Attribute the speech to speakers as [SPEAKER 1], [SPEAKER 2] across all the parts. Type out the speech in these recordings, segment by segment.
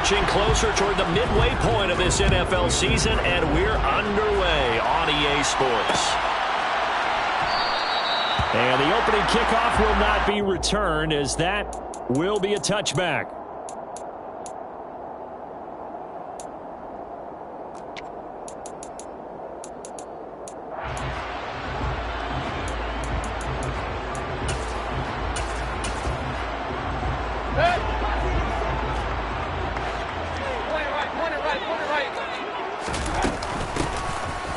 [SPEAKER 1] inching closer toward the midway point of this NFL season, and we're underway on EA Sports. And the opening kickoff will not be returned, as that will be a touchback.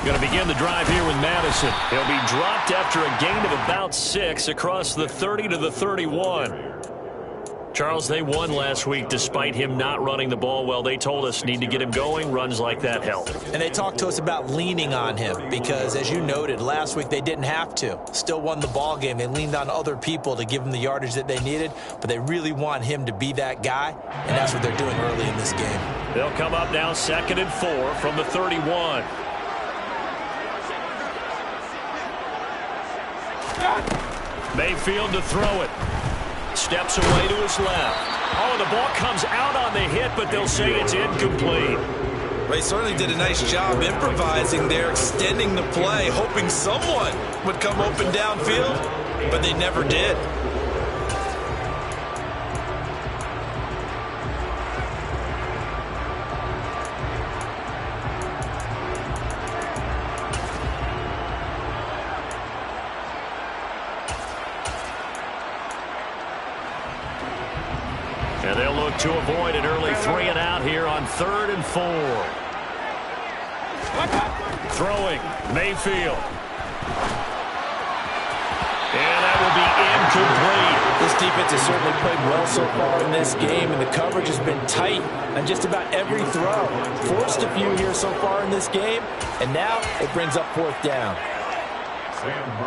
[SPEAKER 1] Going to begin the drive here with Madison. He'll be dropped after a gain of about 6 across the 30 to the 31. Charles, they won last week despite him not running the ball well. They told us need to get him going. Runs like that help.
[SPEAKER 2] And they talked to us about leaning on him because, as you noted, last week they didn't have to. Still won the ball game. They leaned on other people to give them the yardage that they needed, but they really want him to be that guy, and that's what they're doing early in this game.
[SPEAKER 1] They'll come up now 2nd and 4 from the 31. Mayfield to throw it. Steps away to his left. Oh, the ball comes out on the hit, but they'll say it's incomplete.
[SPEAKER 3] They certainly did a nice job improvising there, extending the play, hoping someone would come open downfield, but they never did.
[SPEAKER 1] And they'll look to avoid an early 3 and out here on 3rd and 4. Throwing, Mayfield. And that will be incomplete.
[SPEAKER 2] This defense has certainly played well so far in this game, and the coverage has been tight on just about every throw. Forced a few here so far in this game, and now it brings up 4th down.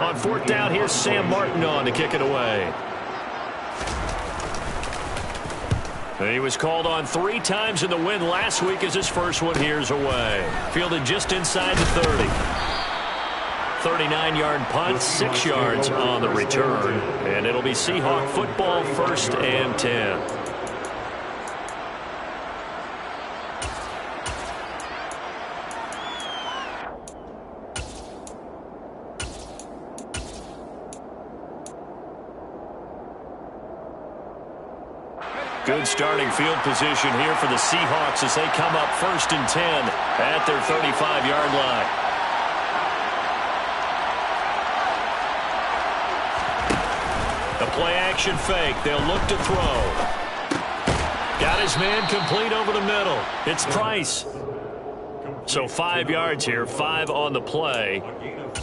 [SPEAKER 1] On 4th down, here's Sam Martin on to kick it away. He was called on 3 times in the win last week as his first one here's away. Fielded just inside the 30. 39-yard punt, 6 yards on the return. And it'll be Seahawk football, 1st and 10. Good starting field position here for the Seahawks as they come up 1st and 10 at their 35-yard line. The play-action fake. They'll look to throw. Got his man complete over the middle. It's Price. So 5 yards here, 5 on the play,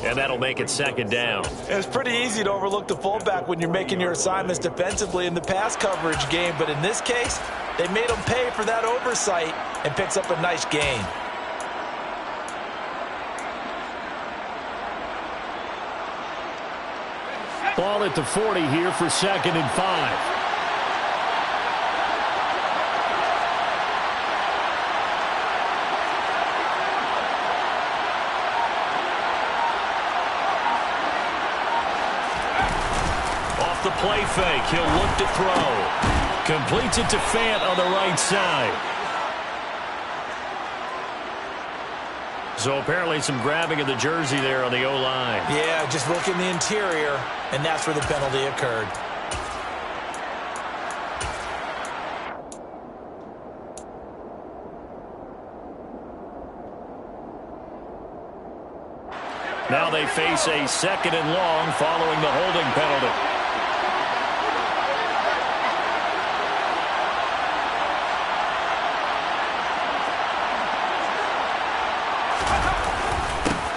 [SPEAKER 1] and that'll make it 2nd down.
[SPEAKER 2] It's pretty easy to overlook the fullback when you're making your assignments defensively in the pass coverage game, but in this case, they made him pay for that oversight and picks up a nice gain.
[SPEAKER 1] Ball at the 40 here for 2nd and 5. The play fake. He'll look to throw. Completes it to Fant on the right side. So apparently some grabbing of the jersey there on the O-line.
[SPEAKER 2] Yeah, just look in the interior, and that's where the penalty occurred.
[SPEAKER 1] Now they face a 2nd and long following the holding penalty.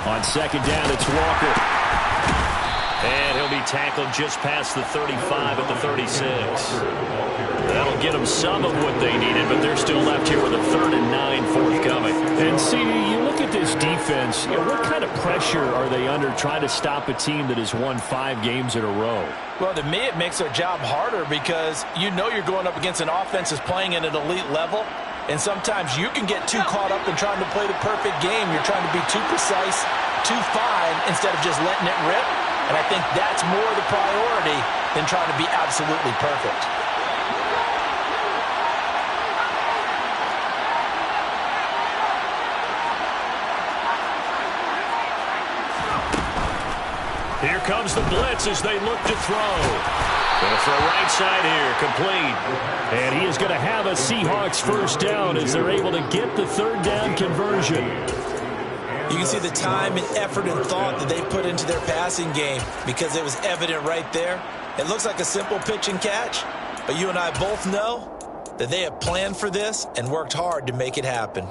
[SPEAKER 1] On 2nd down, it's Walker. And he'll be tackled just past the 35 at the 36. That'll get them some of what they needed, but they're still left here with a 3rd and 9 forthcoming. And see, you look at this defense, what kind of pressure are they under trying to stop a team that has won 5 games in a row?
[SPEAKER 2] Well, to me, it makes their job harder because you know you're going up against an offense that's playing at an elite level. And sometimes you can get too caught up in trying to play the perfect game. You're trying to be too precise, too fine, instead of just letting it rip. And I think that's more the priority than trying to be absolutely perfect.
[SPEAKER 1] Here comes the blitz as they look to throw. Going to throw right side here, complete. And he is going to have a Seahawks first down as they're able to get the third down conversion.
[SPEAKER 2] You can see the time and effort and thought that they put into their passing game because it was evident right there. It looks like a simple pitch and catch, but you and I both know that they have planned for this and worked hard to make it happen.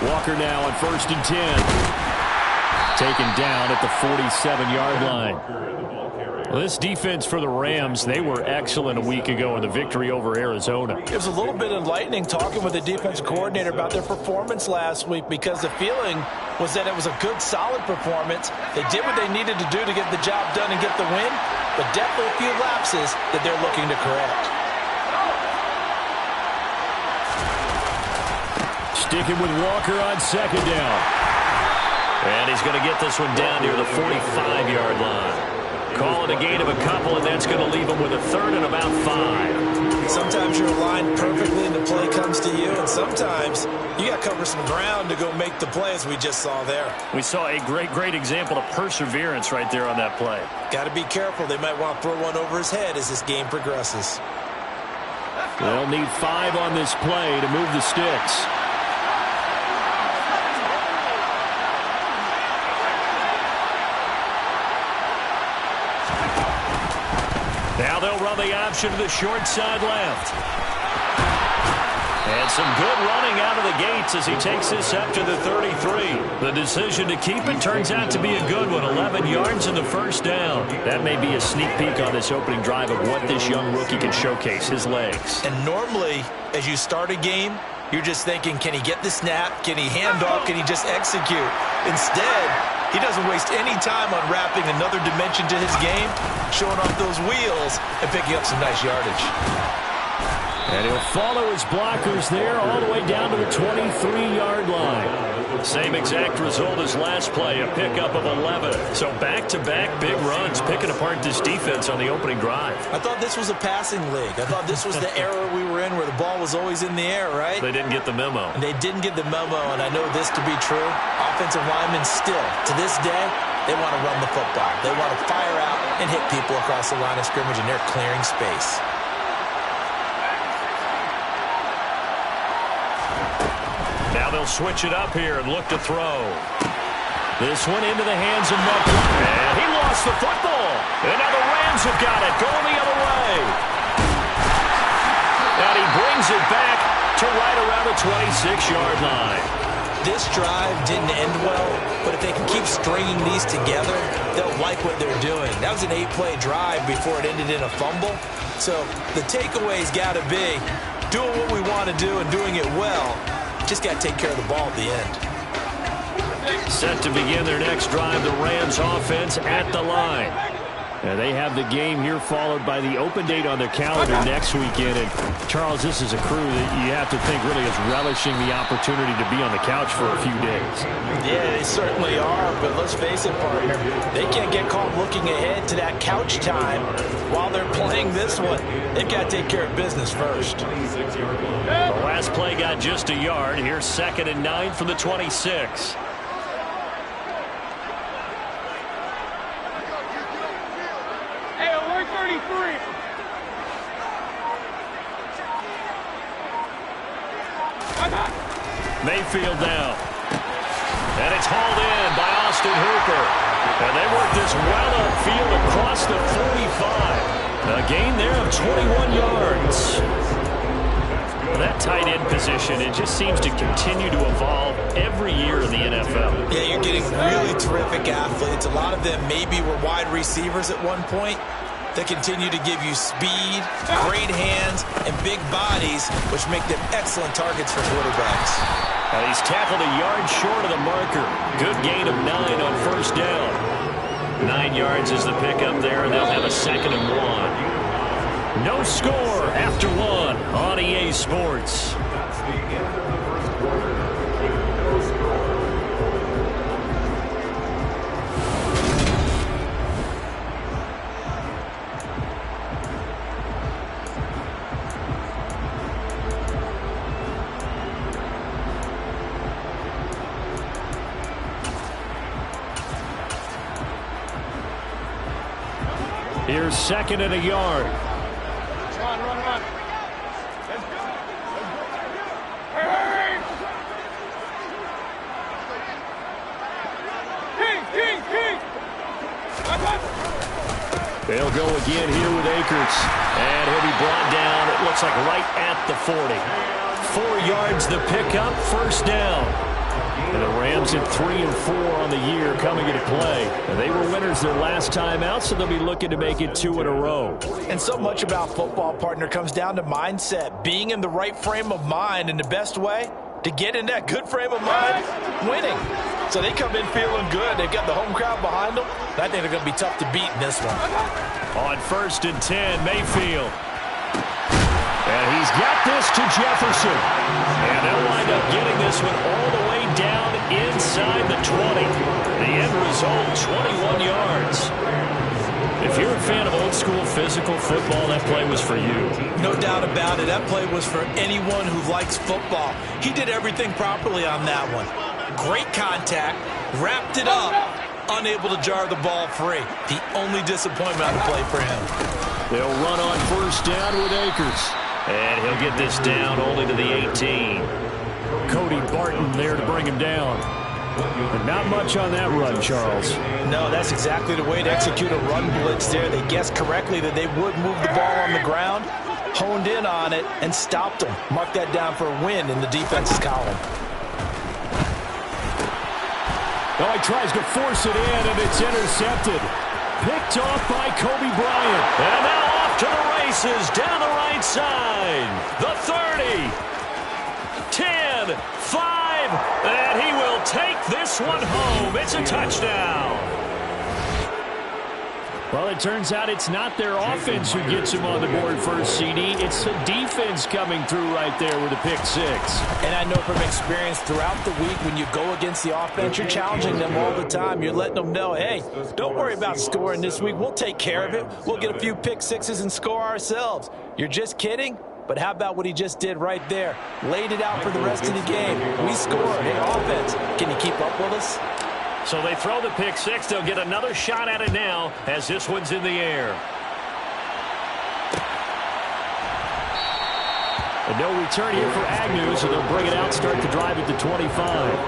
[SPEAKER 1] Walker now on 1st and 10. Taken down at the 47-yard line. Well, this defense for the Rams, they were excellent a week ago in the victory over Arizona.
[SPEAKER 2] It was a little bit enlightening talking with the defense coordinator about their performance last week because the feeling was that it was a good, solid performance. They did what they needed to do to get the job done and get the win, but definitely a few lapses that they're looking to correct.
[SPEAKER 1] Sticking with Walker on 2nd down. And he's going to get this one down near the 45-yard line. Call it a gain of a couple, and that's going to leave him with a 3rd and about 5.
[SPEAKER 2] Sometimes you're aligned perfectly and the play comes to you, and sometimes you got to cover some ground to go make the play, as we just saw there.
[SPEAKER 1] We saw a great example of perseverance right there on that play.
[SPEAKER 2] Got to be careful. They might want to throw one over his head as this game progresses.
[SPEAKER 1] They'll need 5 on this play to move the sticks. Now they'll run the option to the short side left. And some good running out of the gates as he takes this up to the 33. The decision to keep it turns out to be a good one. 11 yards in the first down. That may be a sneak peek on this opening drive of what this young rookie can showcase, his legs.
[SPEAKER 2] And normally, as you start a game, you're just thinking, can he get the snap? Can he hand off? Can he just execute? Instead, he doesn't waste any time on wrapping another dimension to his game, showing off those wheels, and picking up some nice yardage.
[SPEAKER 1] And he'll follow his blockers there all the way down to the 23-yard line. Same exact result as last play, a pickup of 11. So back-to-back big runs, picking apart this defense on the opening drive.
[SPEAKER 2] I thought this was a passing league. I thought this was the era we were in where the ball was always in the air, right?
[SPEAKER 1] They didn't get the memo.
[SPEAKER 2] And they didn't get the memo, and I know this to be true. Offensive linemen still, to this day, they want to run the football. They want to fire out and hit people across the line of scrimmage, and they're clearing space.
[SPEAKER 1] Now they'll switch it up here and look to throw. This one into the hands of Muckler. And he lost the football. And now the Rams have got it, going the other way. And he brings it back to right around the 26-yard line.
[SPEAKER 2] This drive didn't end well, but if they can keep stringing these together, they'll like what they're doing. That was an 8-play drive before it ended in a fumble. So the takeaway's got to be doing what we want to do and doing it well. Just got to take care of the ball at the end.
[SPEAKER 1] Set to begin their next drive, the Rams offense at the line. And they have the game here followed by the open date on their calendar next weekend. And, Charles, this is a crew that you have to think really is relishing the opportunity to be on the couch for a few days.
[SPEAKER 2] Yeah, they certainly are, but let's face it, partner, they can't get caught looking ahead to that couch time while they're playing this one. They've got to take care of business first.
[SPEAKER 1] The last play got just a yard. Here's 2nd and 9 from the 26. Mayfield now. And it's hauled in by Austin Hooper. And they work this well upfield across the 45. A gain there of 21 yards. That tight end position, it just seems to continue to evolve every year in the NFL.
[SPEAKER 2] Yeah, you're getting really terrific athletes. A lot of them maybe were wide receivers at one point. They continue to give you speed, great hands, and big bodies, which make them excellent targets for quarterbacks.
[SPEAKER 1] And he's tackled a yard short of the marker. Good gain of 9 on first down. 9 yards is the pickup there, and they'll have a 2nd and 1. No score after 1 on EA Sports. Here's 2nd and a yard.
[SPEAKER 4] Run. Let's go. King.
[SPEAKER 1] They'll go again here with Akers. And he'll be brought down, it looks like right at the 40. 4 yards the pickup, 1st down. And the Rams at 3 and 4 on the year coming into play. And they were winners their last time out, so they'll be looking to make it 2 in a row.
[SPEAKER 2] And so much about football, partner, comes down to mindset. Being in the right frame of mind, and the best way to get in that good frame of mind, winning. So they come in feeling good. They've got the home crowd behind them. I think they're going to be tough to beat in this one.
[SPEAKER 1] On 1st and 10, Mayfield. And he's got this to Jefferson. And they'll wind up getting this one all the way down inside the 20. The end result, 21 yards. If you're a fan of old-school physical football, that play was for you.
[SPEAKER 3] No doubt about it. That play was for anyone who likes football. He did everything properly on that one. Great contact, wrapped it up, unable to jar the ball free. The only disappointment on the play for him.
[SPEAKER 1] They'll run on 1st down with Akers. And he'll get this down only to the 18. Cody Barton there to bring him down. But not much on that run, Charles.
[SPEAKER 2] No, that's exactly the way to execute a run blitz there. They guessed correctly that they would move the ball on the ground, honed in on it, and stopped them. Mark that down for a win in the defense's column.
[SPEAKER 1] Oh, he tries to force it in, and it's intercepted. Picked off by Kobe Bryant. And now off to the races down the right side. The 30. 10, 5, and he will take this one home. It's a touchdown. Well, it turns out it's not their offense who gets him on the board first, CD. It's the defense coming through right there with a pick 6.
[SPEAKER 2] And I know from experience throughout the week, when you go against the offense, you're challenging them all the time. You're letting them know, hey, don't worry about scoring this week. We'll take care of it. We'll get a few pick 6s and score ourselves. You're just kidding? But how about what he just did right there? Laid it out for the rest of the game. We scored. Hey, offense, can you keep up with us?
[SPEAKER 1] So they throw the pick 6. They'll get another shot at it now as this one's in the air. And no return here for Agnew, so they'll bring it out, start the drive at the 25.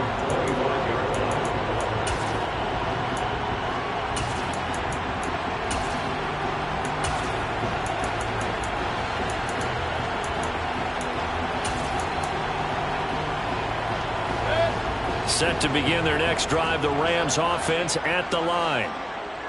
[SPEAKER 1] Set to begin their next drive, the Rams offense at the line.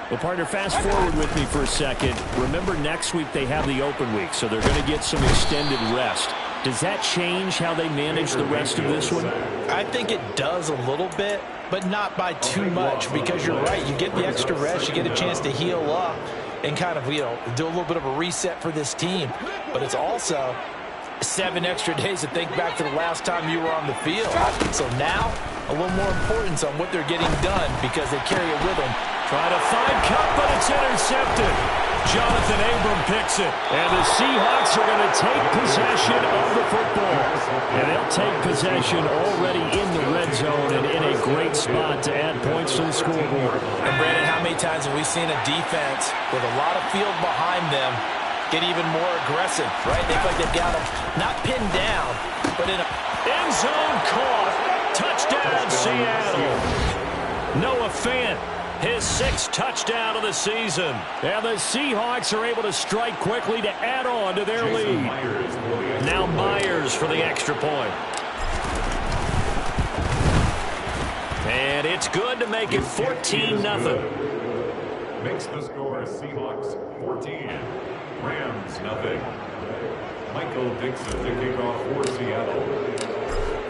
[SPEAKER 1] Well, partner, fast forward with me for a second. Remember, next week they have the open week, so they're going to get some extended rest. Does that change how they manage the rest of this one?
[SPEAKER 2] I think it does a little bit, but not by too much, because you're right. You get the extra rest. You get a chance to heal up and kind of, do a little bit of a reset for this team. But it's also 7 extra days to think back to the last time you were on the field. So now, a little more importance on what they're getting done because they carry it with them.
[SPEAKER 1] Try to find Cup, but it's intercepted. Jonathan Abram picks it. And the Seahawks are going to take possession of the football. And they'll take possession already in the red zone and in a great spot to add points to the scoreboard.
[SPEAKER 2] And Brandon, how many times have we seen a defense with a lot of field behind them get even more aggressive, right? They feel like they've got them not pinned down, but in a
[SPEAKER 1] end zone caught. Touchdown, Seattle. Noah Fant, his 6th touchdown of the season. And the Seahawks are able to strike quickly to add on to their lead. Now Myers for the extra point. And it's good to make it 14-0.
[SPEAKER 5] Makes the score Seahawks 14, Rams nothing. Michael Dixon to kick off for Seattle.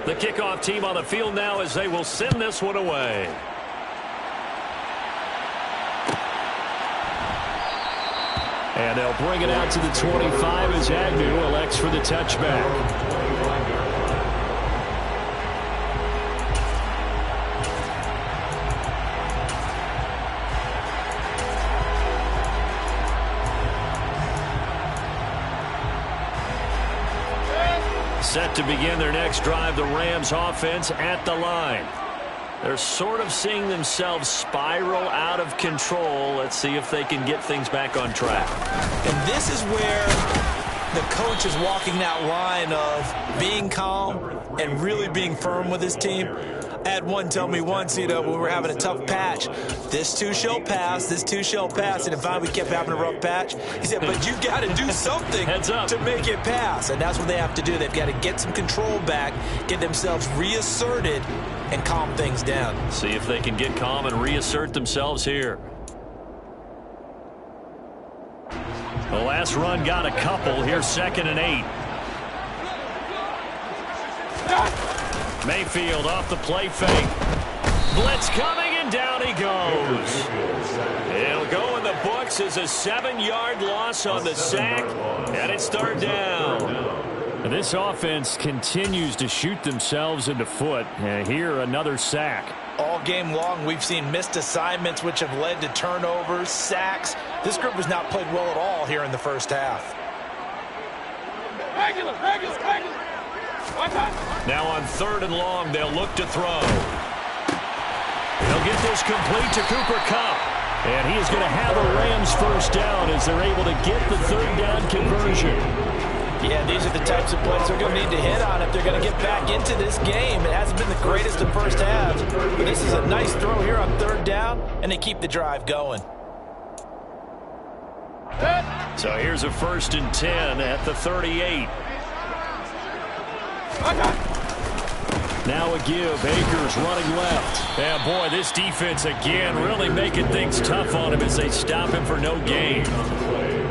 [SPEAKER 1] The kickoff team on the field now as they will send this one away. And they'll bring it out to the 25 as Agnew elects for the touchback. Set to begin their next drive, the Rams offense at the line. They're sort of seeing themselves spiral out of control. Let's see if they can get things back on track.
[SPEAKER 3] And this is where the coach is walking that line of being calm and really being firm with his team. I had one tell me once, when we were having a tough patch, this too shall pass, this too shall pass. And if we kept having a rough patch, he said, but you got to do something to make it pass. And that's what they have to do. They've got to get some control back, get themselves reasserted, and calm things down.
[SPEAKER 1] See if they can get calm and reassert themselves here. The last run got a couple. Here's 2nd and 8. Mayfield off the play fake. Blitz coming, and down he goes. It'll go in the books as a 7-yard loss on the sack, and it's 3rd down.
[SPEAKER 6] And this offense continues to shoot themselves in the foot. Here, another sack.
[SPEAKER 2] All game long, we've seen missed assignments, which have led to turnovers, sacks. This group has not played well at all here in the first half.
[SPEAKER 4] Regular.
[SPEAKER 1] Now on 3rd and long, they'll look to throw. They'll get this complete to Cooper Kupp. And he is going to have a Rams first down as they're able to get the 3rd down conversion.
[SPEAKER 2] Yeah, these are the types of plays they're going to need to hit on if they're going to get back into this game. It hasn't been the greatest of first halves, but this is a nice throw here on 3rd down, and they keep the drive going.
[SPEAKER 1] So here's a 1st and 10 at the 38. Now a give. Akers running left. And boy, this defense again really making things tough on him as they stop him for no gain.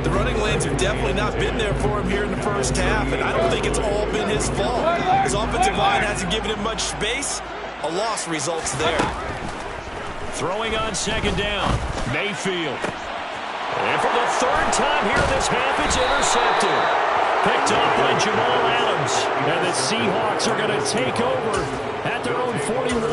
[SPEAKER 3] The running lanes have definitely not been there for him here in the first half, and I don't think it's all been his fault. His offensive line hasn't given him much space. A loss results there.
[SPEAKER 1] Throwing on 2nd down. Mayfield. And for the 3rd time here this half, it's intercepted. Picked up by Jamal Adams. And the Seahawks are going to take over at their own 41.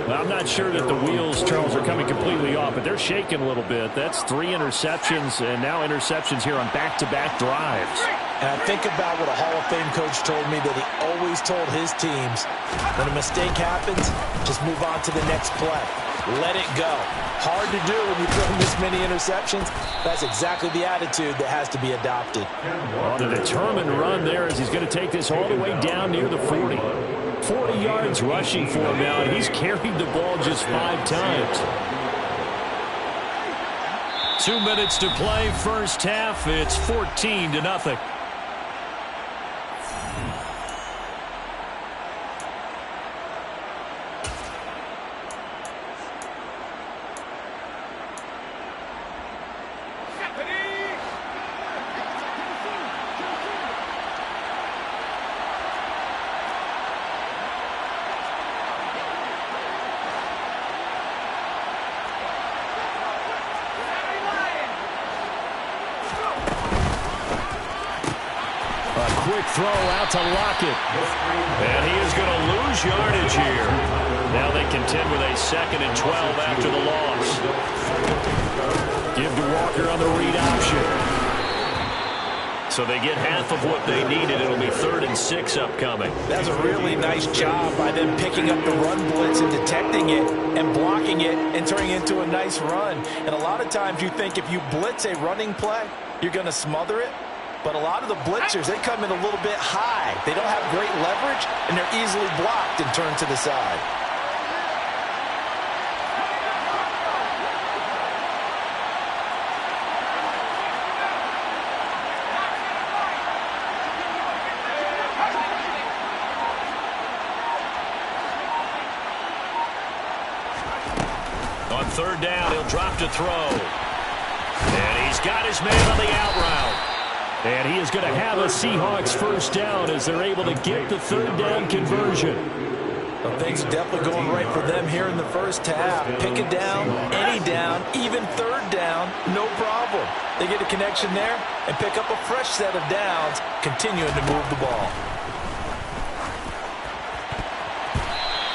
[SPEAKER 1] Well, I'm not sure that the wheels, Charles, are coming completely off, but they're shaking a little bit. That's 3 interceptions, and now interceptions here on back-to-back drives.
[SPEAKER 2] And I think about what a Hall of Fame coach told me that he always told his teams, when a mistake happens, just move on to the next play. Let it go. Hard to do when you throw this many interceptions. That's exactly the attitude that has to be adopted.
[SPEAKER 6] On a determined run there as he's going to take this all the way down near the 40. 40 yards rushing for him now, and he's carried the ball just 5 times.
[SPEAKER 1] 2 minutes to play, first half. It's 14-0.
[SPEAKER 6] Throw out to Lockett.
[SPEAKER 1] And he is going to lose yardage here. Now they contend with a 2nd and 12 after the loss.
[SPEAKER 6] Give to Walker on the read option.
[SPEAKER 1] So they get half of what they needed. It'll be 3rd and 6 upcoming.
[SPEAKER 2] That's a really nice job by them picking up the run blitz and detecting it and blocking it and turning it into a nice run. And a lot of times you think if you blitz a running play, you're going to smother it. But a lot of the blitzers, they come in a little bit high. They don't have great leverage, and they're easily blocked and turned to the side. On 3rd down, he'll drop to throw. And he's got his man on the out route.
[SPEAKER 6] And he is going to have a Seahawks first down as they're able to get the 3rd down conversion.
[SPEAKER 2] Well, things are definitely going right for them here in the first half. Pick it down, any down, even 3rd down, no problem. They get a connection there and pick up a fresh set of downs, continuing to move the ball.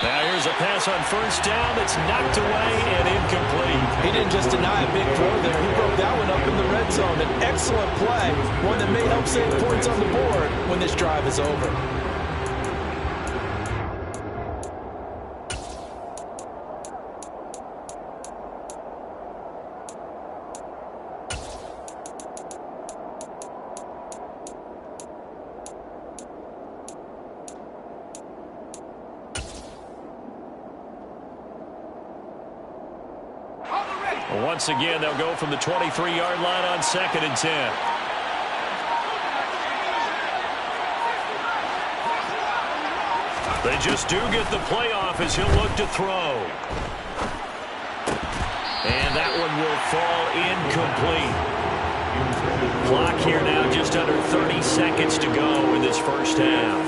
[SPEAKER 1] Now here's a pass on 1st down that's knocked away and incomplete.
[SPEAKER 2] He didn't just deny a big throw there. He broke that one up in the red zone. An excellent play, one that may help save points on the board when this drive is over.
[SPEAKER 1] Once again, they'll go from the 23-yard line on 2nd and 10. They just do get the play off as he'll look to throw. And that one will fall incomplete. Clock here now just under 30 seconds to go in this first half.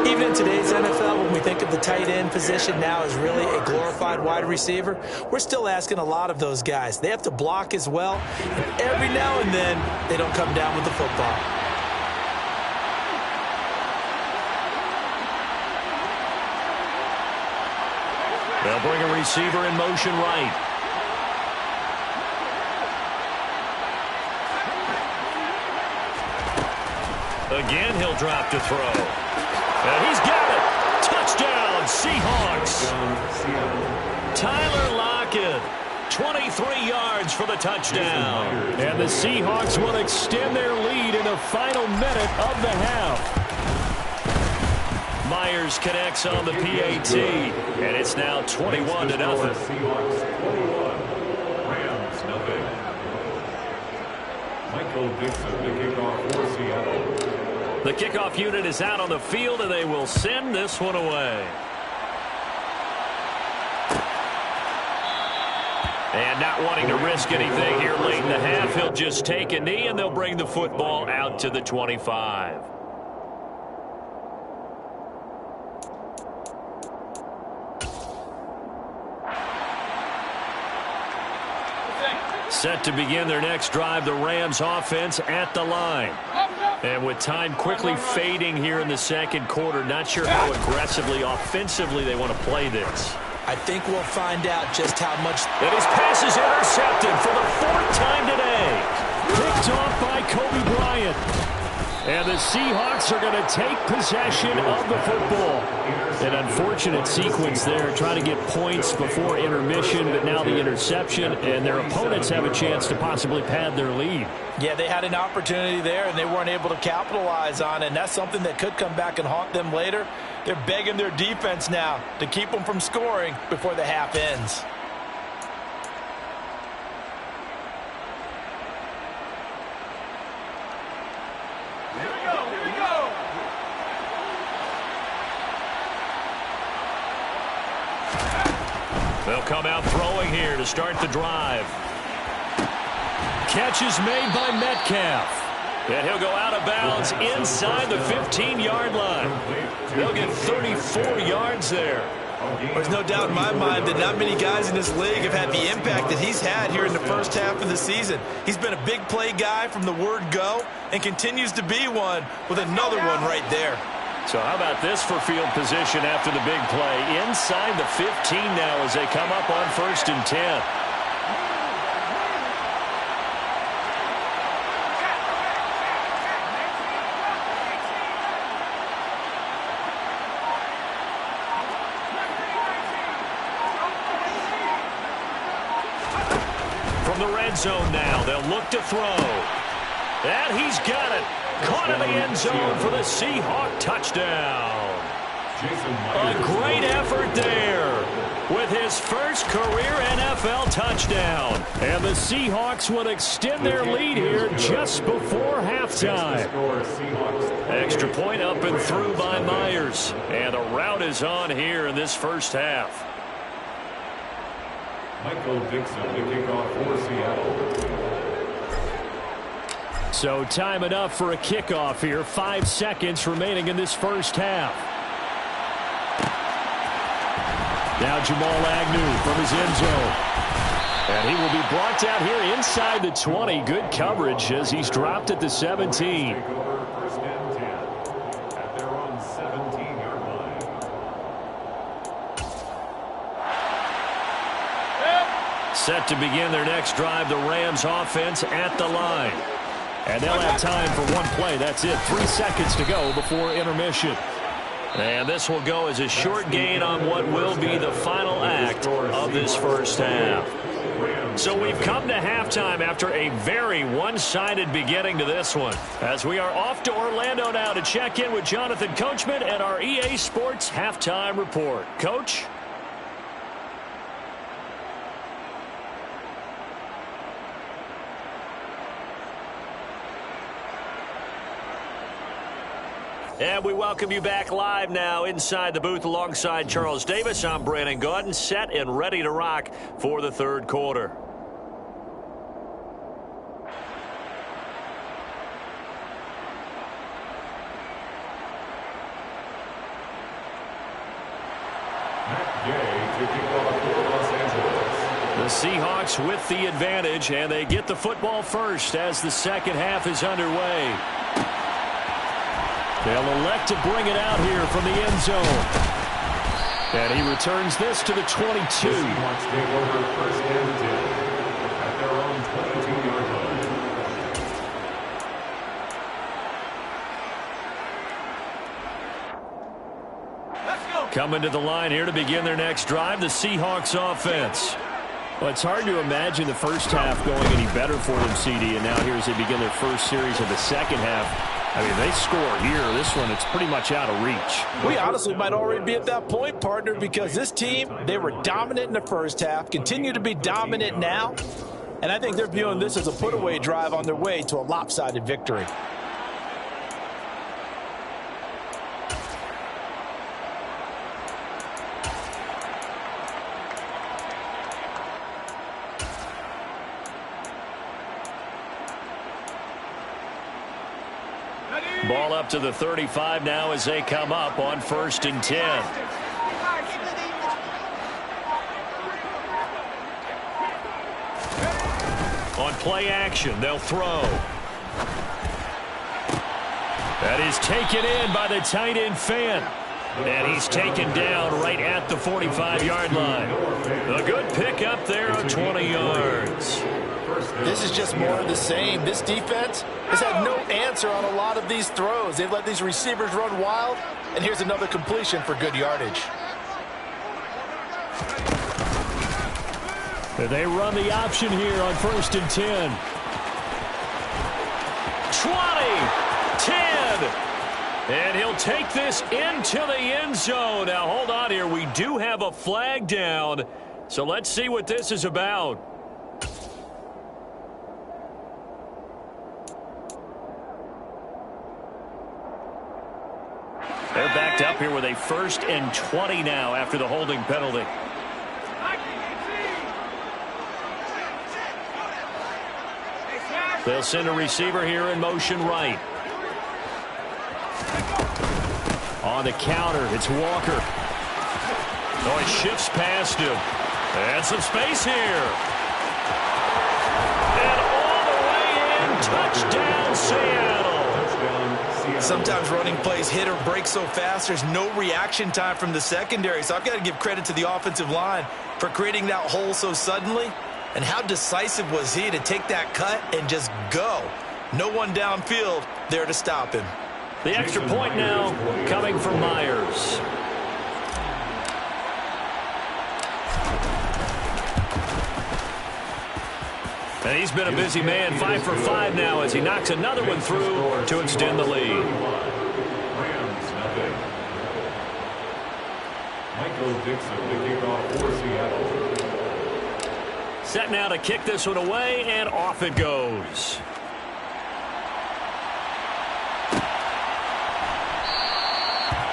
[SPEAKER 2] Even in today's NFL, when we think of the tight end position now as really a glorified wide receiver, we're still asking a lot of those guys. They have to block as well, and every now and then they don't come down with the football.
[SPEAKER 1] They'll bring a receiver in motion right. Again, he'll drop to throw. And he's got it. Touchdown, Seahawks. Tyler Lockett, 23 yards for the touchdown.
[SPEAKER 6] And the Seahawks will extend their lead in the final minute of the half.
[SPEAKER 1] Myers connects on the PAT, and it's now 21-0.
[SPEAKER 5] Seahawks 21, Rams nothing. Michael Dixon to kick off for Seattle.
[SPEAKER 1] The kickoff unit is out on the field, and they will send this one away. And not wanting to risk anything here late in the half, he'll just take a knee, and they'll bring the football out to the 25. Set to begin their next drive, the Rams offense at the line. And with time quickly fading here in the second quarter, not sure how aggressively, offensively they want to play this.
[SPEAKER 2] I think we'll find out just how much.
[SPEAKER 1] And his pass is intercepted for the 4th time today.
[SPEAKER 6] Picked off by Kobe Bryant. And the Seahawks are going to take possession of the football. An unfortunate sequence there, trying to get points before intermission, but now the interception, and their opponents have a chance to possibly pad their lead.
[SPEAKER 2] Yeah, they had an opportunity there, and they weren't able to capitalize on it, and that's something that could come back and haunt them later. They're begging their defense now to keep them from scoring before the half ends.
[SPEAKER 1] They'll come out throwing here to start the drive. Catch is made by Metcalf. And he'll go out of bounds inside the 15-yard line. They'll get 34 yards there.
[SPEAKER 3] There's no doubt in my mind that not many guys in this league have had the impact that he's had here in the first half of the season. He's been a big play guy from the word go and continues to be one with another one right there.
[SPEAKER 1] So how about this for field position after the big play? Inside the 15 now as they come up on 1st and 10. From the red zone now, they'll look to throw. And he's got it. Caught in the end zone for the Seahawk touchdown. A great effort there with his first career NFL touchdown.
[SPEAKER 6] And the Seahawks will extend their lead here just before halftime.
[SPEAKER 1] Extra point up and through by Myers. And the route is on here in this first half.
[SPEAKER 5] Michael Dixon to kick off for Seattle.
[SPEAKER 6] So time enough for a kickoff here. 5 seconds remaining in this first half. Now Jamal Agnew from his end zone. And he will be brought down here inside the 20. Good coverage as he's dropped at the 17.
[SPEAKER 5] First and 10 at their own 17-yard line.
[SPEAKER 1] Set to begin their next drive, the Rams offense at the line.
[SPEAKER 6] And they'll have time for one play. That's it. 3 seconds to go before intermission.
[SPEAKER 1] And this will go as a short gain on what will be the final act of this first half. So we've come to halftime after a very one-sided beginning to this one. As we are off to Orlando now to check in with Jonathan Coachman and our EA Sports Halftime Report. Coach? And we welcome you back live now inside the booth alongside Charles Davis. I'm Brandon Gaudin, set and ready to rock for the third quarter. The Seahawks with the advantage, and they get the football first as the second half is underway. They'll elect to bring it out here from the end zone. And he returns this to the 22.
[SPEAKER 5] The Seahawks take over first and 10 at their own 22-yard line.
[SPEAKER 1] Coming to the line here to begin their next drive, the Seahawks offense.
[SPEAKER 6] Well, it's hard to imagine the first half going any better for them, CD, and now here as they begin their first series of the second half. I mean, they score here. This one, it's pretty much out of reach.
[SPEAKER 2] We honestly might already be at that point, partner, because this team, they were dominant in the first half, continue to be dominant now, and I think they're viewing this as a put-away drive on their way to a lopsided victory.
[SPEAKER 1] Ball up to the 35 now as they come up on first and 10. On play action, they'll throw. That is taken in by the tight end Fan. And he's taken down right at the 45-yard line. A good pickup there of 20 yards.
[SPEAKER 2] This is just more of the same. This defense has had no answer on a lot of these throws. They've let these receivers run wild, and here's another completion for good yardage.
[SPEAKER 6] They run the option here on first and 10.
[SPEAKER 1] 20, 10, and he'll take this into the end zone. Now, hold on here. We do have a flag down, so let's see what this is about. They're backed up here with a first and 20 now after the holding penalty. They'll send a receiver here in motion right. On the counter, it's Walker. Oh, he shifts past him. And some space here. And all the way in, touchdown Seattle.
[SPEAKER 3] Sometimes running plays hit or break so fast, there's no reaction time from the secondary. So I've got to give credit to the offensive line for creating that hole so suddenly. And how decisive was he to take that cut and just go? No one downfield there to stop him.
[SPEAKER 1] The extra point now coming from Myers. And he's been a busy man, 5 for 5 now as he knocks another one through to extend the lead.
[SPEAKER 5] Rams, nothing. Michael Dixon to kick off for Seattle.
[SPEAKER 1] Set now to kick this one away, and off it goes.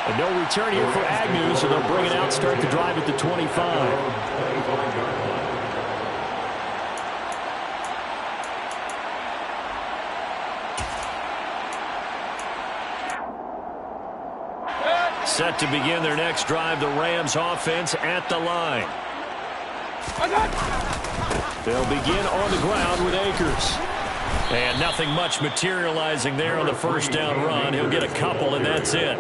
[SPEAKER 6] And no return here for Agnew, so they'll bring it out, start the drive at the 25.
[SPEAKER 1] Set to begin their next drive, the Rams offense at the line. They'll begin on the ground with Akers. And nothing much materializing there on the first down run. He'll get a couple, and that's it.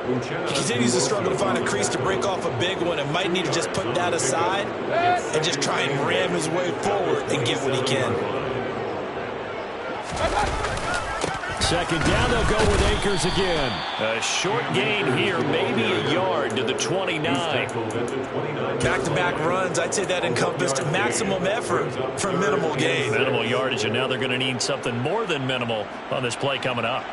[SPEAKER 3] He continues to struggle to find a crease to break off a big one and might need to just put that aside and just try and ram his way forward and get what he can.
[SPEAKER 6] Second down, they'll go with Akers again.
[SPEAKER 1] A short gain here, maybe a yard to the 29.
[SPEAKER 3] Back-to-back runs, I'd say that encompassed maximum effort for minimal gain.
[SPEAKER 1] Minimal yardage, and now they're going to need something more than minimal on this play coming up.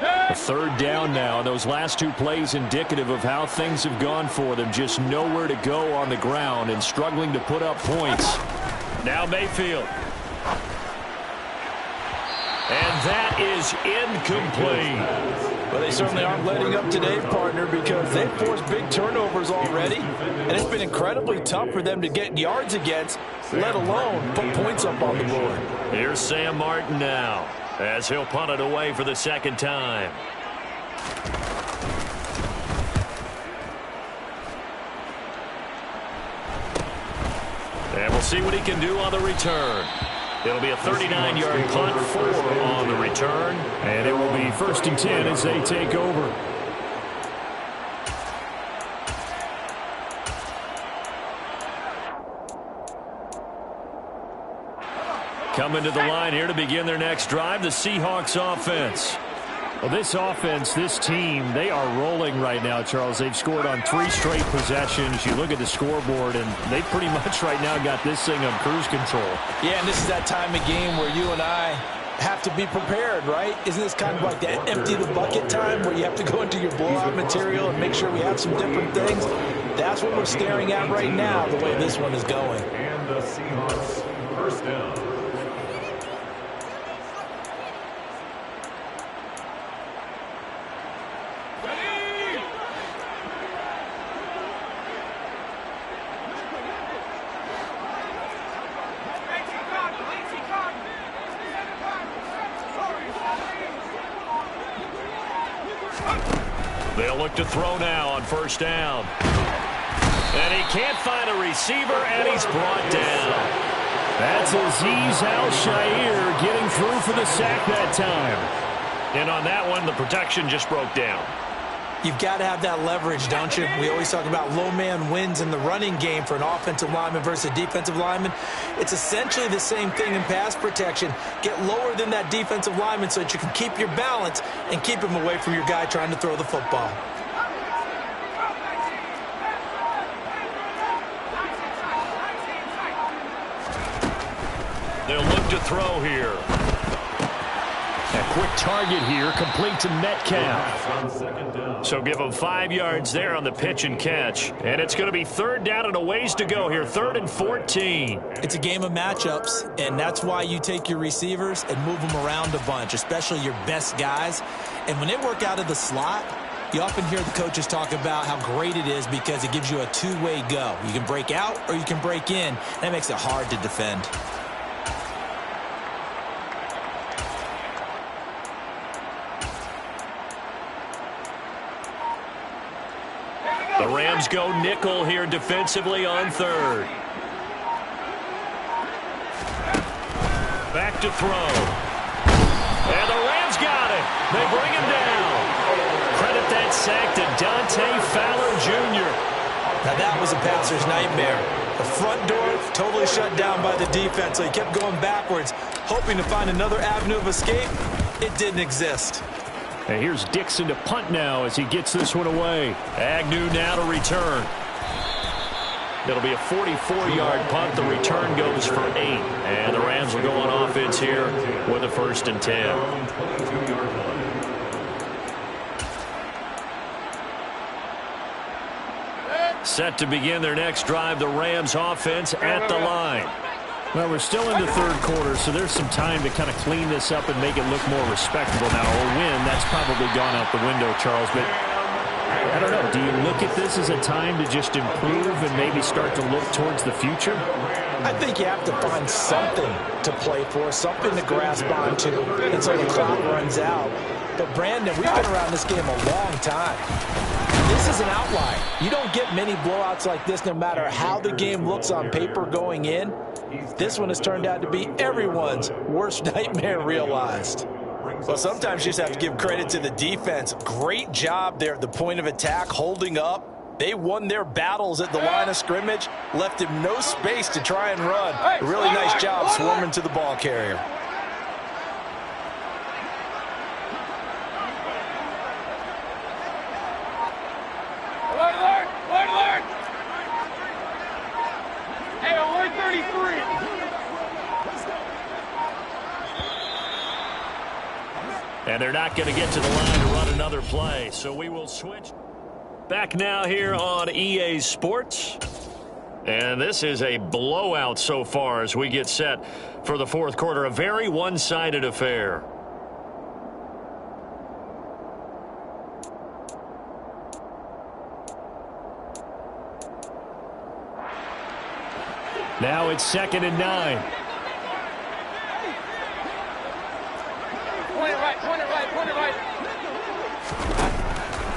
[SPEAKER 6] A third down now, and those last two plays indicative of how things have gone for them. Just nowhere to go on the ground and struggling to put up points.
[SPEAKER 1] Now Mayfield. And that is incomplete.
[SPEAKER 2] Well, they certainly aren't letting up today, partner, because they've forced big turnovers already, and it's been incredibly tough for them to get yards against, let alone put points up on the board.
[SPEAKER 1] Here's Sam Martin now, as he'll punt it away for the second time. And we'll see what he can do on the return. It'll be a 39-yard punt, 4 on the return.
[SPEAKER 6] And it will be 1st and 10 as they take over. Coming to the line here to begin their next drive, the Seahawks offense. Well, this offense, this team, they are rolling right now, Charles. They've scored on 3 straight possessions. You look at the scoreboard, and they pretty much right now got this thing on cruise control.
[SPEAKER 2] Yeah, and this is that time of game where you and I have to be prepared, right? Isn't this kind of like that empty the bucket time where you have to go into your blowout material and make sure we have some different things? That's what we're staring at right now, the way this one is going.
[SPEAKER 5] And the Seahawks, first down.
[SPEAKER 1] They'll look to throw now on first down. And he can't find a receiver, and he's brought down.
[SPEAKER 6] That's Azeez Al-Shaair getting through for the sack that time.
[SPEAKER 1] And on that one, the protection just broke down.
[SPEAKER 2] You've got to have that leverage, don't you? We always talk about low man wins in the running game for an offensive lineman versus a defensive lineman. It's essentially the same thing in pass protection. Get lower than that defensive lineman so that you can keep your balance and keep him away from your guy trying to throw the football.
[SPEAKER 1] They'll look to throw here.
[SPEAKER 6] A quick target here, complete to Metcalf.
[SPEAKER 1] So give him 5 yards there on the pitch and catch. And it's going to be 3rd down and a ways to go here, 3rd and 14.
[SPEAKER 2] It's a game of matchups, and that's why you take your receivers and move them around a bunch, especially your best guys. And when they work out of the slot, you often hear the coaches talk about how great it is because it gives you a two-way go. You can break out or you can break in. That makes it hard to defend.
[SPEAKER 1] The Rams go nickel here defensively on 3rd. Back to throw. And the Rams got it. They bring him down. Credit that sack to Dante Fowler Jr.
[SPEAKER 2] Now that was a passer's nightmare. The front door totally shut down by the defense, so he kept going backwards, hoping to find another avenue of escape. It didn't exist.
[SPEAKER 6] And here's Dixon to punt now as he gets this one away.
[SPEAKER 1] Agnew now to return. It'll be a 44-yard punt. The return goes for 8. And the Rams will go on offense here with a 1st and 10. Set to begin their next drive, the Rams offense at the line.
[SPEAKER 6] Well, we're still in the 3rd quarter, so there's some time to kind of clean this up and make it look more respectable. Now, a win, that's probably gone out the window, Charles, but I don't know. Do you look at this as a time to just improve and maybe start to look towards the future?
[SPEAKER 2] I think you have to find something to play for, something to grasp onto until the clock runs out. But, Brandon, we've been around this game a long time. This is an outlier. You don't get many blowouts like this no matter how the game looks on paper going in. This one has turned out to be everyone's worst nightmare realized. Well, sometimes you just have to give credit to the defense. Great job there at the point of attack, holding up. They won their battles at the line of scrimmage, left him no space to try and run. A really nice job swarming to the ball carrier.
[SPEAKER 4] Alert! Hey, alert 33!
[SPEAKER 1] And they're not going to get to the line to run another play, so we will switch. Back now here on EA Sports. And this is a blowout so far as we get set for the fourth quarter. A very one-sided affair.
[SPEAKER 6] Now it's 2nd and 9.
[SPEAKER 4] Point it right.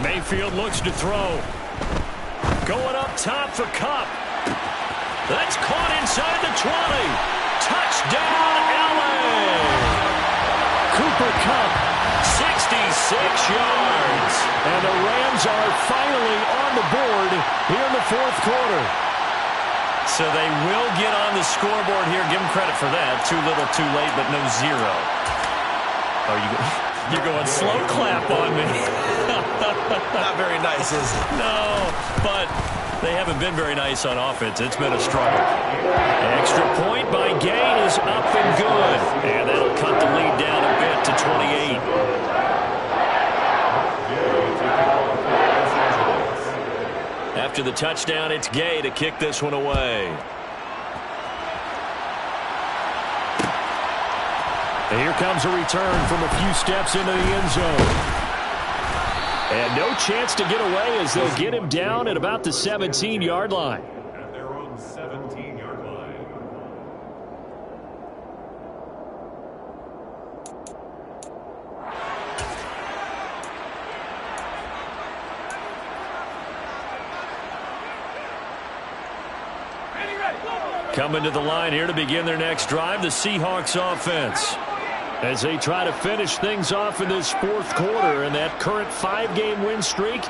[SPEAKER 1] Mayfield looks to throw. Going up top for Kupp. That's caught inside the 20. Touchdown, LA.
[SPEAKER 6] Cooper Kupp.
[SPEAKER 1] 66 yards.
[SPEAKER 6] And the Rams are finally on the board here in the fourth quarter.
[SPEAKER 1] So they will get on the scoreboard here. Give them credit for that. Too little, too late, but no zero. Oh, you're going slow clap on me.
[SPEAKER 3] Not very nice, is it?
[SPEAKER 1] No, but they haven't been very nice on offense. It's been a struggle. Extra point by Gay is up and good. And that'll cut the lead down a bit to 28. After the touchdown, it's Gay to kick this one away.
[SPEAKER 6] And here comes a return from a few steps into the end zone. And no chance to get away as they'll get him down at about the 17-yard line.
[SPEAKER 5] At their own 17-yard line.
[SPEAKER 1] Coming to the line here to begin their next drive, the Seahawks offense. As they try to finish things off in this fourth quarter, and that current 5-game win streak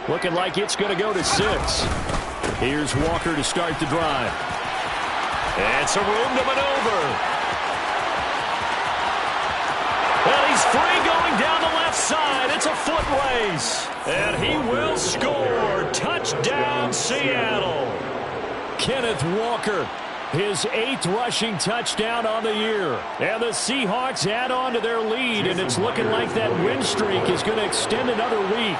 [SPEAKER 1] looking like it's going to go to 6. Here's Walker to start the drive. And some room to maneuver. And he's free going down the left side. It's a foot race. And he will score. Touchdown, Seattle. Kenneth Walker. His 8th rushing touchdown on the year. And the Seahawks add on to their lead, and it's looking like that win streak is going to extend another week.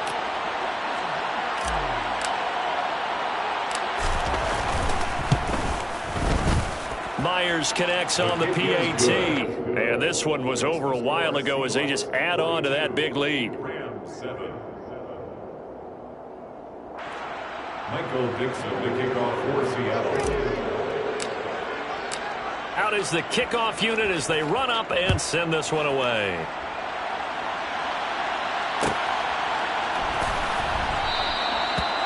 [SPEAKER 1] Myers connects on the PAT. And this one was over a while ago as they just add on to that big lead.
[SPEAKER 5] Rams 7. Michael Dixon to kick off for Seattle.
[SPEAKER 1] Out is the kickoff unit as they run up and send this one away.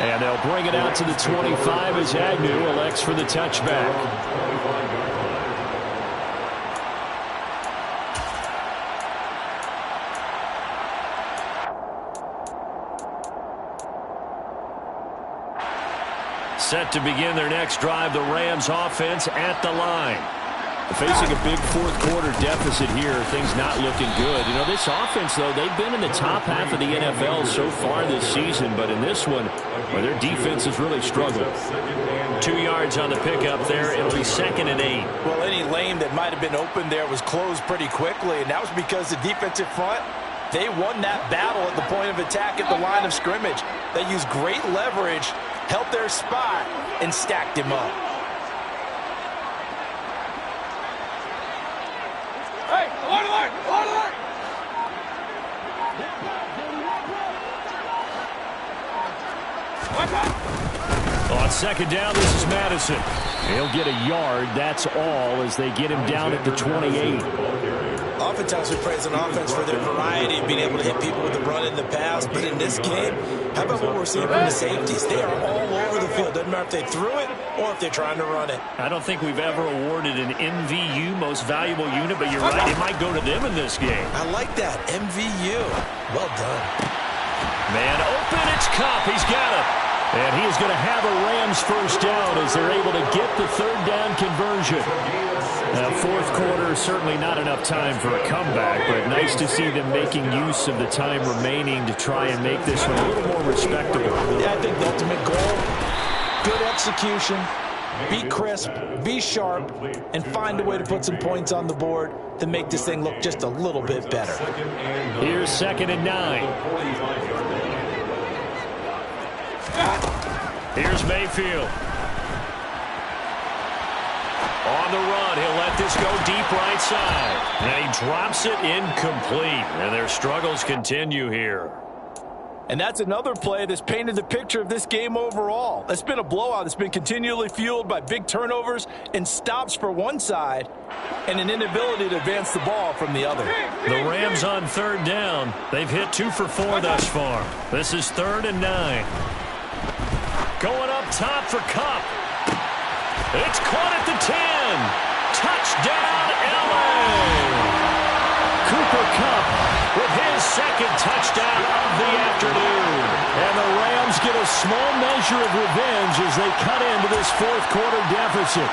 [SPEAKER 1] And they'll bring it out to the 25 as Agnew elects for the touchback. Set to begin their next drive, the Rams offense at the line.
[SPEAKER 6] Facing a big fourth quarter deficit here, things not looking good. You know, this offense, though, they've been in the top half of the NFL so far this season, but in this one, well, their defense has really struggled.
[SPEAKER 1] 2 yards on the pickup there. It'll be 2nd and 8.
[SPEAKER 2] Well, any lane that might have been open there was closed pretty quickly, and that was because the defensive front, they won that battle at the point of attack at the line of scrimmage. They used great leverage, held their spot, and stacked him up.
[SPEAKER 4] Hey, alert!
[SPEAKER 1] On 2nd down, this is Madison.
[SPEAKER 6] He'll get a yard, that's all, as they get him down at the 28.
[SPEAKER 3] Oftentimes we praise an offense for their variety of being able to hit people with the run in the pass, but in this game, how about what we're seeing from the safeties? They are all over the field. Doesn't matter if they threw it or if they're trying to run it.
[SPEAKER 1] I don't think we've ever awarded an MVU, most valuable unit, but you're right, it might go to them in this game.
[SPEAKER 3] I like that, MVU. Well done.
[SPEAKER 1] Man open, it's Kupp. He's got it.
[SPEAKER 6] And he is going to have a Rams first down as they're able to get the 3rd down conversion. Fourth quarter, certainly not enough time for a comeback, but nice to see them making use of the time remaining to try and make this one a little more respectable.
[SPEAKER 2] Yeah, I think the ultimate goal, good execution, be crisp, be sharp, and find a way to put some points on the board to make this thing look just a little bit better.
[SPEAKER 6] Here's 2nd and 9.
[SPEAKER 1] Here's Mayfield. On the run, he'll let this go deep right side. And he drops it incomplete. And their struggles continue here.
[SPEAKER 2] And that's another play that's painted the picture of this game overall. It's been a blowout. It's been continually fueled by big turnovers and stops for one side and an inability to advance the ball from the other.
[SPEAKER 1] The Rams on third down. They've hit 2 for 4 thus far. This is 3rd and 9. Going up top for Kupp. It's caught at the 10. Touchdown, LA!
[SPEAKER 6] Cooper Kupp
[SPEAKER 1] with his second touchdown of the afternoon.
[SPEAKER 6] And the Rams get a small measure of revenge as they cut into this fourth quarter deficit.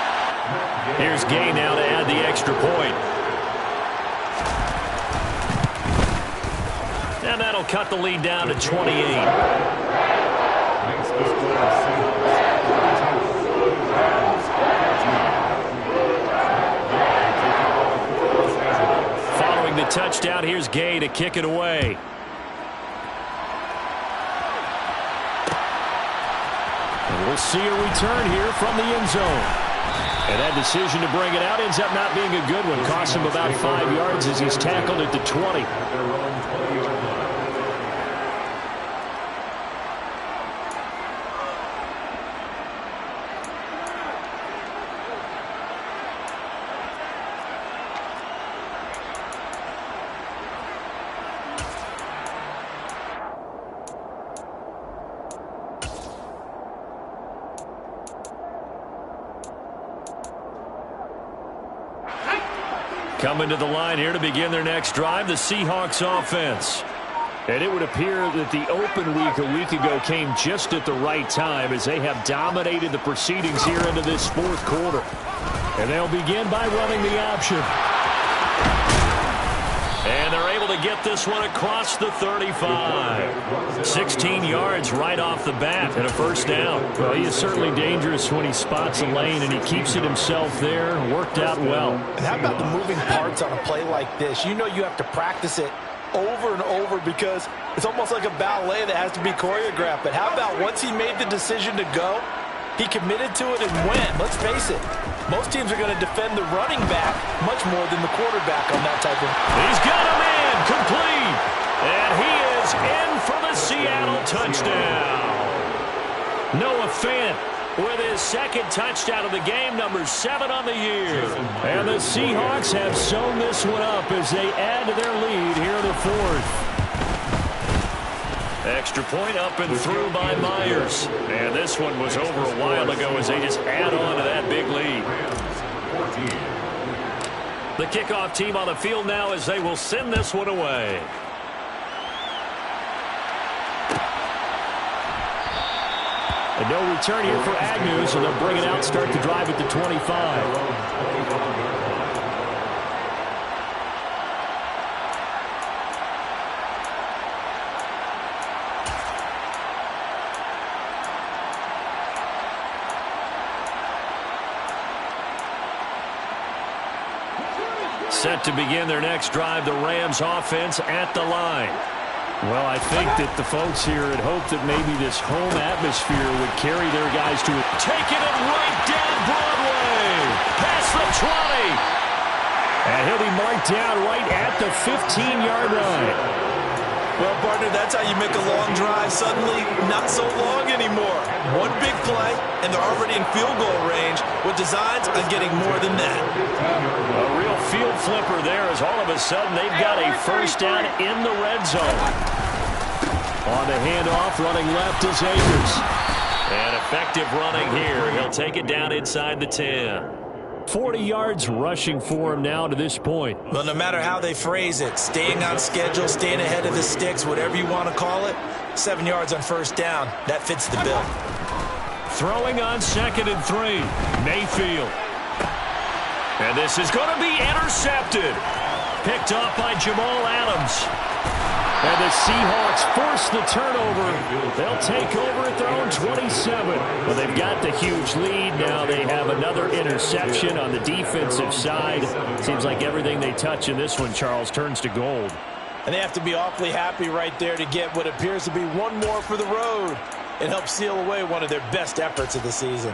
[SPEAKER 1] Here's Gay now to add the extra point. And that'll cut the lead down to 28. The touchdown, here's Gay to kick it away.
[SPEAKER 6] And we'll see a return here from the end zone. And that decision to bring it out ends up not being a good one. Costs him about 5 yards as he's tackled at the 20.
[SPEAKER 1] Coming to the line here to begin their next drive, the Seahawks offense.
[SPEAKER 6] And it would appear that the open week a week ago came just at the right time as they have dominated the proceedings here into this fourth quarter. And they'll begin by running the option.
[SPEAKER 1] And they're able to get this one across the 35. 16 yards right off the bat and a first down.
[SPEAKER 6] Well, he is certainly dangerous when he spots a lane, and he keeps it himself there. Worked out well.
[SPEAKER 2] And how about the moving parts on a play like this? You know you have to practice it over and over because it's almost like a ballet that has to be choreographed. But how about once he made the decision to go, he committed to it and went. Let's face it. Most teams are going to defend the running back much more than the quarterback on that type of...
[SPEAKER 1] He's got a man complete. And he is in for the Seattle touchdown. Noah Fant with his second touchdown of the game, number 7 on the year.
[SPEAKER 6] And the Seahawks have sewn this one up as they add to their lead here in the fourth.
[SPEAKER 1] Extra point up and through by Myers. And this one was over a while ago as they just add on to that big lead. The kickoff team on the field now as they will send this one away.
[SPEAKER 6] And no return here for Agnew, so they'll bring it out, start the drive at the 25.
[SPEAKER 1] Set to begin their next drive, the Rams offense at the line.
[SPEAKER 6] Well, I think that the folks here had hoped that maybe this home atmosphere would carry their guys to it.
[SPEAKER 1] Taking it right down Broadway. Past the 20.
[SPEAKER 6] And he'll be marked down right at the 15-yard line.
[SPEAKER 3] Well, partner, that's how you make a long drive suddenly not so long anymore. One big play, and they're already in field goal range with designs on getting more than that.
[SPEAKER 1] A real field flipper there as all of a sudden they've got a first down in the red zone.
[SPEAKER 6] On the handoff, running left is Akers.
[SPEAKER 1] And effective running here. He'll take it down inside the 10.
[SPEAKER 6] 40 yards rushing for him now to this point.
[SPEAKER 3] Well, no matter how they phrase it, staying on schedule, staying ahead of the sticks, whatever you want to call it, 7 yards on first down, that fits the bill.
[SPEAKER 1] Throwing on 2nd and 3, Mayfield. And this is going to be intercepted. Picked up by Jamal Adams.
[SPEAKER 6] And the Seahawks force the turnover. They'll take over at their own 27. Well, they've got the huge lead. Now they have another interception on the defensive side. Seems like everything they touch in this one, Charles, turns to gold.
[SPEAKER 2] And they have to be awfully happy right there to get what appears to be one more for the road. It helps seal away one of their best efforts of the season.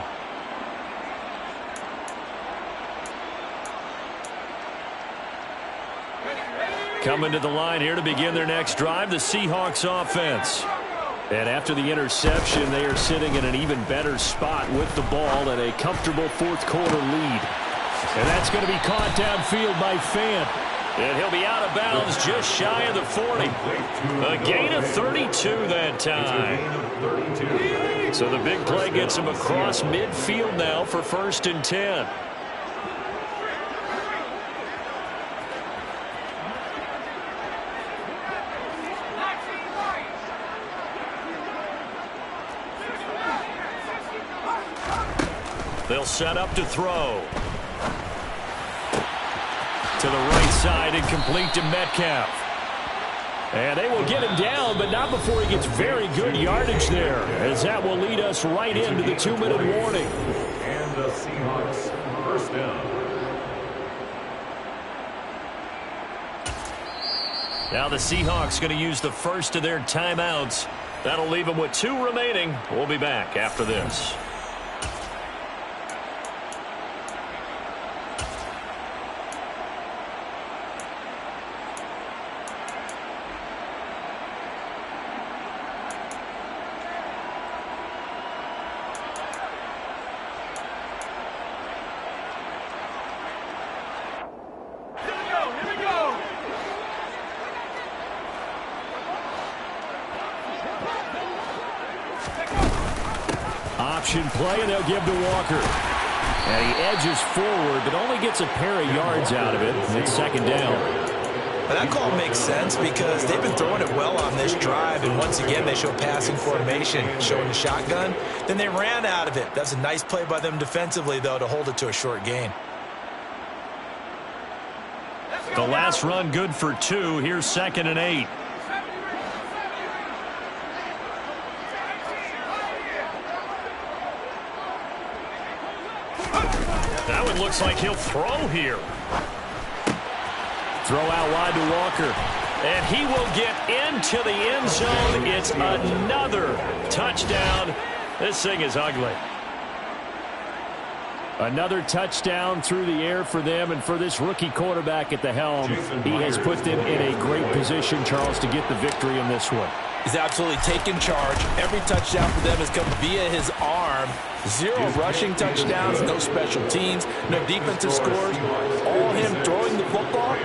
[SPEAKER 1] Coming to the line here to begin their next drive, the Seahawks offense. And after the interception, they are sitting in an even better spot with the ball and a comfortable fourth-quarter lead. And that's going to be caught downfield by Fant. And he'll be out of bounds just shy of the 40. A gain of 32 that time. So the big play gets him across midfield now for 1st and 10. They'll set up to throw. To the right side and complete to Metcalf. And they will get him down, but not before he gets very good yardage there, as that will lead us right into the 2-minute warning.
[SPEAKER 5] And the Seahawks first down.
[SPEAKER 1] Now the Seahawks going to use the first of their timeouts. That'll leave them with 2 remaining. We'll be back after this.
[SPEAKER 6] Option play, and they'll give to Walker. And he edges forward, but only gets a pair of yards out of it. And it's 2nd down.
[SPEAKER 2] But that call makes sense because they've been throwing it well on this drive. And once again, they show passing formation, showing the shotgun. Then they ran out of it. That's a nice play by them defensively, though, to hold it to a short gain.
[SPEAKER 1] The last run good for 2. Here's 2nd and 8. That one looks like he'll throw here.
[SPEAKER 6] Throw out wide to Walker.
[SPEAKER 1] And he will get into the end zone. It's another touchdown. This thing is ugly.
[SPEAKER 6] Another touchdown through the air for them, and for this rookie quarterback at the helm, he has put them in a great position, Charles, to get the victory in this one.
[SPEAKER 2] He's absolutely taken charge. Every touchdown for them has come via his arm. 0 rushing touchdowns, no special teams, no defensive scores. All him throwing the football.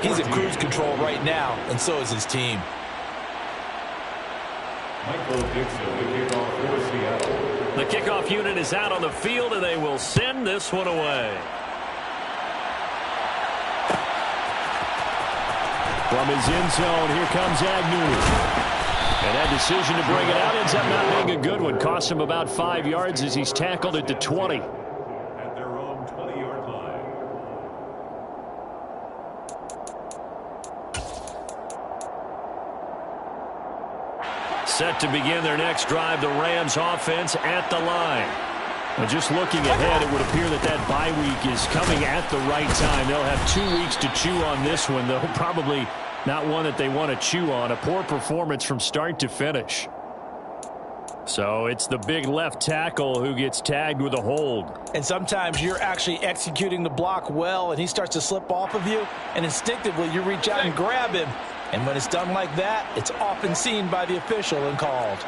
[SPEAKER 2] He's in cruise control right now, and so is his team.
[SPEAKER 5] Michael Dixon, the kickoff for Seattle.
[SPEAKER 1] The kickoff unit is out on the field, and they will send this one away.
[SPEAKER 6] From his end zone, here comes Agnew. And that decision to bring it out ends up not being a good one. Costs him about 5 yards as he's tackled at the 20.
[SPEAKER 5] At their own 20-yard line.
[SPEAKER 1] Set to begin their next drive, the Rams offense at the line. And just looking ahead, it would appear that that bye week is coming at the right time. They'll have 2 weeks to chew on this one, though probably not one that they want to chew on. A poor performance from start to finish. So it's the big left tackle who gets tagged with a hold.
[SPEAKER 2] And sometimes you're actually executing the block well, and he starts to slip off of you, and instinctively you reach out and grab him. And when it's done like that, it's often seen by the official and called.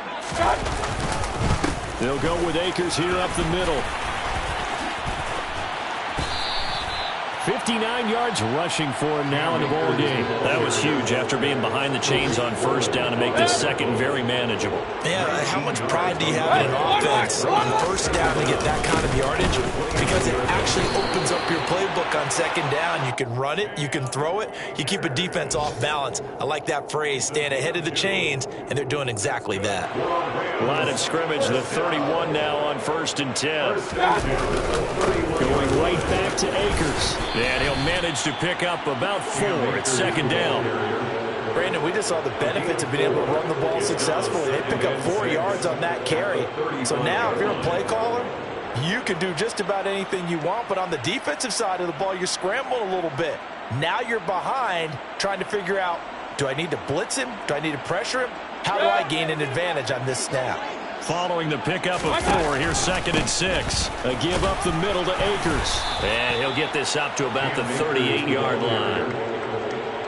[SPEAKER 6] They'll go with Akers here up the middle. 59 yards rushing for him now in the ball game.
[SPEAKER 1] That was huge after being behind the chains on 1st down to make this second very manageable.
[SPEAKER 2] Yeah, how much pride do you have in an offense on 1st down to get that kind of yardage? Because it actually opens up your playbook on 2nd down. You can run it, you can throw it, you keep a defense off balance. I like that phrase, stand ahead of the chains, and they're doing exactly that.
[SPEAKER 1] Line of scrimmage, the 31 now on 1st and 10.
[SPEAKER 6] Going right back to Akers.
[SPEAKER 1] And he'll manage to pick up about 4 at 2nd down.
[SPEAKER 2] Brandon, we just saw the benefits of being able to run the ball successfully. They pick up 4 yards on that carry. So now if you're a play caller, you can do just about anything you want. But on the defensive side of the ball, you're scrambling a little bit. Now you're behind trying to figure out, do I need to blitz him? Do I need to pressure him? How do I gain an advantage on this snap?
[SPEAKER 1] Following the pickup of 4, here's 2nd and 6.
[SPEAKER 6] A give up the middle to Akers.
[SPEAKER 1] And he'll get this up to about the 38-yard line.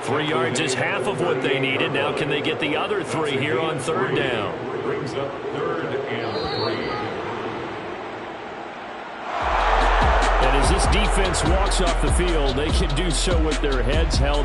[SPEAKER 1] 3 yards is half of what they needed. Now can they get the other 3 here on 3rd down?
[SPEAKER 5] Brings up 3rd and 3.
[SPEAKER 6] And as this defense walks off the field, they can do so with their heads held